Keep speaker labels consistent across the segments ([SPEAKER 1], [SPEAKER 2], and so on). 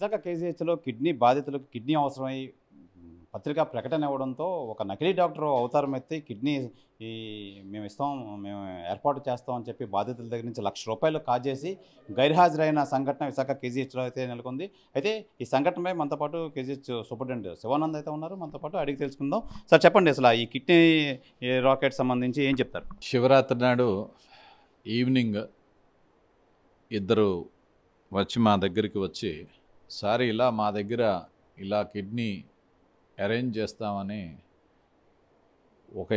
[SPEAKER 1] Visakha కేజీహెచ్లో kidney బాధితులకు kidney అవసరమై పత్రికా ప్రకటన ఇవ్వడంతో ఒక నకిలీ డాక్టర్ అవతారం ఎత్తి కిడ్నీ ఈ మేము ఇస్తాం, మేము ఏర్పాటు చేస్తాం అని చెప్పి బాధితుల దగ్గర నుంచి ₹1,00,000 కాజేసి గైర్హాజరైన సంఘటన విశాఖ కేజీహెచ్లో అయితే నెలకొంది. అయితే ఈ సంఘటనపై మనతో పాటు కేజీహెచ్ సూపరింటెండెంట్ శివానంద్ అయితే ఉన్నారు. మనతో పాటు అడిగి తెలుసుకుందాం. సార్ చెప్పండి, అసలు ఈ కిడ్నీ రాకెట్ సంబంధించి ఏం చెప్తారు?
[SPEAKER 2] శివరాత్రి నాడు ఈవినింగ్ ఇద్దరు మా దగ్గరికి వచ్చి, సార్ ఇలా మా దగ్గర ఇలా కిడ్నీ అరేంజ్ చేస్తామని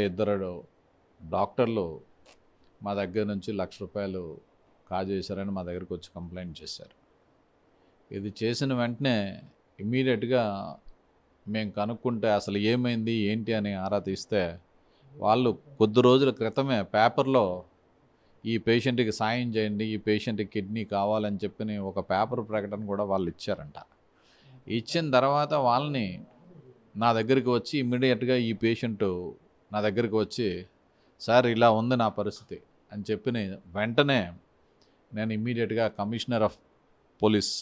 [SPEAKER 2] ఇద్దరు డాక్టర్లు మా దగ్గర నుంచి ₹1,00,000 కాజేశారని మా దగ్గరికి వచ్చి కంప్లైంట్ చేశారు. ఇది చేసిన వెంటనే ఇమ్మీడియట్గా మేము కనుక్కుంటే అసలు ఏమైంది ఏంటి అని ఆరా తీస్తే, వాళ్ళు కొద్ది రోజుల క్రితమే పేపర్లో ఈ పేషెంట్కి సాయం చేయండి, ఈ పేషెంట్కి కిడ్నీ కావాలని చెప్పి ఒక పేపర్ ప్రకటన కూడా వాళ్ళు ఇచ్చారంట. ఇచ్చిన తర్వాత వాళ్ళని నా దగ్గరికి వచ్చి ఇమ్మీడియట్గా ఈ పేషెంట్ నా దగ్గరికి వచ్చి, సార్ ఇలా ఉంది నా పరిస్థితి అని చెప్పి వెంటనే నేను ఇమ్మీడియట్గా commissioner of police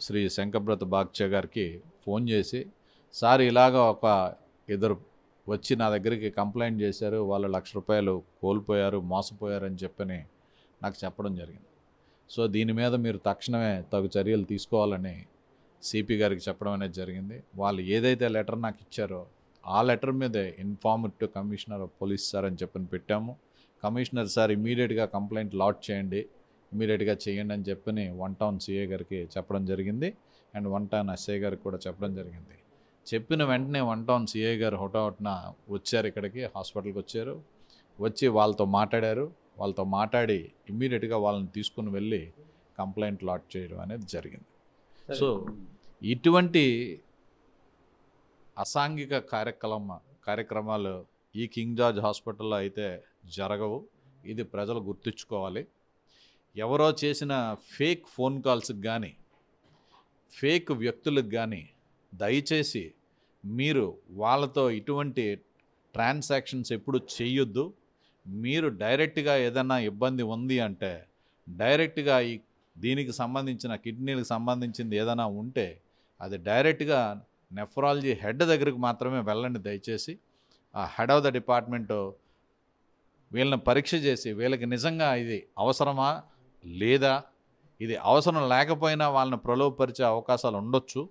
[SPEAKER 2] Shri Shankabrata Bagchi గారికి ఫోన్ చేసి, సార్ ఇలాగ ఇద్దరు వచ్చి నా దగ్గరికి కంప్లైంట్ చేశారు, వాళ్ళు ₹1,00,000 కోల్పోయారు, మోసపోయారు అని చెప్పని నాకు చెప్పడం జరిగింది. సో దీని మీద మీరు తక్షణమే తగు చర్యలు తీసుకోవాలని సిపి గారికి చెప్పడం అనేది జరిగింది. వాళ్ళు ఏదైతే లెటర్ నాకు ఇచ్చారో ఆ లెటర్ మీదే inform to commissioner of police sir అని చెప్పని పెట్టాము. కమిషనర్ సార్ ఇమీడియట్గా కంప్లైంట్ లాడ్జ్ చేయండి, ఇమీడియట్గా చేయండి అని చెప్పని 1 టౌన్ సిఏ గారికి చెప్పడం జరిగింది అండ్ 1 టౌన్ ఎస్ఐ గారికి కూడా చెప్పడం జరిగింది. చెప్పిన వెంటనే 1 టౌన్ సిఐ గారు హుటాహుటిన వచ్చారు, ఇక్కడికి హాస్పిటల్కి వచ్చారు. వచ్చి వాళ్ళతో మాట్లాడారు. వాళ్ళతో మాట్లాడి ఇమ్మీడియట్గా వాళ్ళని తీసుకుని వెళ్ళి కంప్లైంట్ లాడ్జ్ చేయడం అనేది జరిగింది. సో ఇటువంటి అసాంఘిక కార్యక్రమాలు ఈ కింగ్ జార్జ్ హాస్పిటల్లో అయితే జరగవు. ఇది ప్రజలు గుర్తుంచుకోవాలి. ఎవరో చేసిన ఫేక్ ఫోన్ కాల్స్కి కానీ ఫేక్ వ్యక్తులకు కానీ దయచేసి మీరు వాళ్ళతో ఇటువంటి ట్రాన్సాక్షన్స్ ఎప్పుడు చేయొద్దు. మీరు డైరెక్ట్గా ఏదైనా ఇబ్బంది ఉంది అంటే డైరెక్ట్గా దీనికి సంబంధించిన కిడ్నీలకు సంబంధించింది ఏదైనా ఉంటే అది డైరెక్ట్గా నెఫ్రాలజీ హెడ్ దగ్గరికి మాత్రమే వెళ్ళండి దయచేసి. ఆ హెడ్ ఆఫ్ ద డిపార్ట్మెంట్ వీళ్ళని పరీక్ష చేసి వీళ్ళకి నిజంగా ఇది అవసరమా లేదా, ఇది అవసరం లేకపోయినా వాళ్ళని ప్రలోభపరిచే అవకాశాలు ఉండొచ్చు.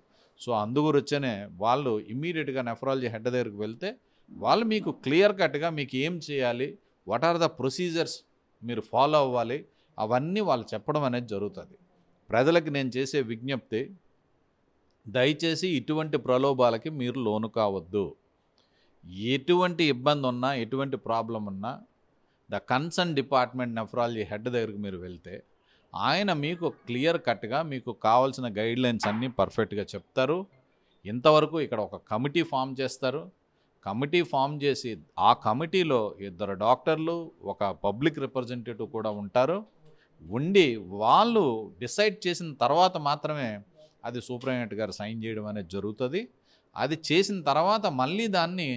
[SPEAKER 2] సో అందుగురించనే వాళ్ళు ఇమ్మీడియట్గా నెఫ్రాలజీ హెడ్ దగ్గరికి వెళ్తే వాళ్ళు మీకు క్లియర్ కట్గా మీకు ఏం చేయాలి, వాట్ ఆర్ ద ప్రొసీజర్స్ మీరు ఫాలో అవ్వాలి, అవన్నీ వాళ్ళు చెప్పడం అనేది జరుగుతుంది. ప్రజలకు నేను చేసే విజ్ఞప్తి, దయచేసి ఇటువంటి ప్రలోభాలకి మీరు లోను కావద్దు. ఎటువంటి ఇబ్బంది ఉన్నా ఎటువంటి ప్రాబ్లం ఉన్నా the concern department nephrology head దగ్గరికి మీరు వెళ్తే ఆయన మీకు క్లియర్ కట్గా మీకు కావాల్సిన గైడ్లైన్స్ అన్నీ పర్ఫెక్ట్గా చెప్తారు. ఇంతవరకు ఇక్కడ ఒక కమిటీ ఫామ్ చేస్తారు. కమిటీ ఫామ్ చేసి ఆ కమిటీలో 2 డాక్టర్లు, ఒక పబ్లిక్ రిప్రజెంటేటివ్ కూడా ఉంటారు. ఉండి వాళ్ళు డిసైడ్ చేసిన తర్వాత మాత్రమే అది సూపరింటెండెంట్ గారు సైన్ చేయడం అనేది జరుగుతుంది. అది చేసిన తర్వాత మళ్ళీ దాన్ని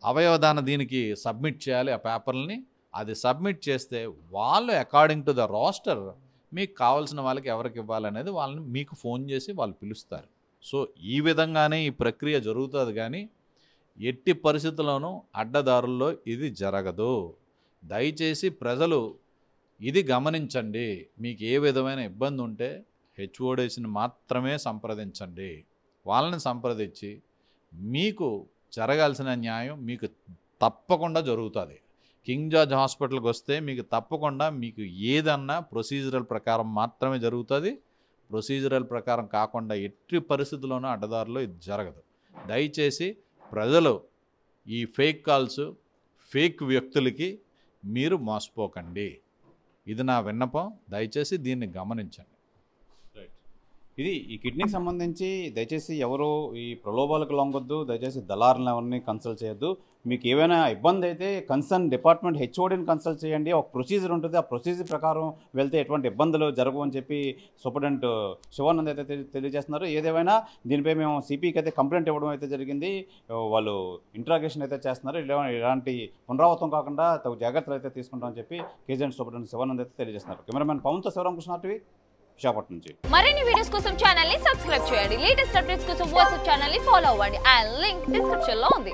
[SPEAKER 2] అవయవదాన దీనికి సబ్మిట్ చేయాలి. ఆ పేపర్లని అది సబ్మిట్ చేస్తే వాళ్ళు అకార్డింగ్ టు ద రోస్టర్ మీకు కావాల్సిన వాళ్ళకి ఎవరికి ఇవ్వాలనేది వాళ్ళని మీకు ఫోన్ చేసి వాళ్ళు పిలుస్తారు. సో ఈ విధంగానే ఈ ప్రక్రియ జరుగుతుంది. కానీ ఎట్టి పరిస్థితుల్లోనూ అడ్డదారుల్లో ఇది జరగదు. దయచేసి ప్రజలు ఇది గమనించండి. మీకు ఏ విధమైన ఇబ్బంది ఉంటే హెచ్ఓడిస్ని మాత్రమే సంప్రదించండి. వాళ్ళని సంప్రదించి మీకు జరగాల్సిన న్యాయం మీకు తప్పకుండా జరుగుతుంది. కింగ్ జార్జ్ హాస్పిటల్కి వస్తే మీకు తప్పకుండా మీకు ఏదన్నా ప్రొసీజరల్ ప్రకారం మాత్రమే జరుగుతుంది. ప్రొసీజరల్ ప్రకారం కాకుండా ఎట్టి పరిస్థితుల్లోనూ అడ్డదారులో ఇది జరగదు. దయచేసి ప్రజలు ఈ ఫేక్ కాల్స్, ఫేక్ వ్యక్తులకి మీరు మోసపోకండి. ఇది నా విన్నపం. దయచేసి దీన్ని గమనించండి.
[SPEAKER 1] ఇది ఈ కిడ్నీకి సంబంధించి దయచేసి ఎవరు ఈ ప్రలోభాలకు లొంగొద్దు. దయచేసి దళారులను ఎవరిని కన్సల్ట్ చేయొద్దు. మీకు ఏమైనా ఇబ్బంది అయితే కన్సర్న్ డిపార్ట్మెంట్ హెచ్ఓడిని కన్సల్ట్ చేయండి. ఒక ప్రొసీజర్ ఉంటుంది, ఆ ప్రొసీజర్ ప్రకారం వెళ్తే ఎటువంటి ఇబ్బందులు జరగవు అని చెప్పి సూపరింటెండెంట్ శివానంద్ అయితే తెలియజేస్తున్నారు. ఏదేమైనా దీనిపై మేము సిపికి అయితే కంప్లైంట్ ఇవ్వడం అయితే జరిగింది. వాళ్ళు ఇంట్రాగేషన్ అయితే చేస్తున్నారు. ఇలాంటి పునరావృతం కాకుండా తగు జాగ్రత్తలు అయితే తీసుకుంటామని చెప్పి కేజీహెచ్ సూపరింటెండెంట్ శివానంద్ అయితే తెలియజేస్తున్నారు. కెమెరామెన్ పవన్తో శివరామకృష్ణ టీవీ విశాఖపట్నం నుంచి.
[SPEAKER 3] మరిన్ని వీడియోస్ కోసం ఛానల్ ని సబ్స్క్రైబ్ చేయండి. లేటెస్ట్ అప్డేట్స్ కోసం వాట్సాప్ ఛానల్ ని ఫాలో అవ్వండి. అండ్ లింక్ డిస్క్రిప్షన్ లో ఉంది.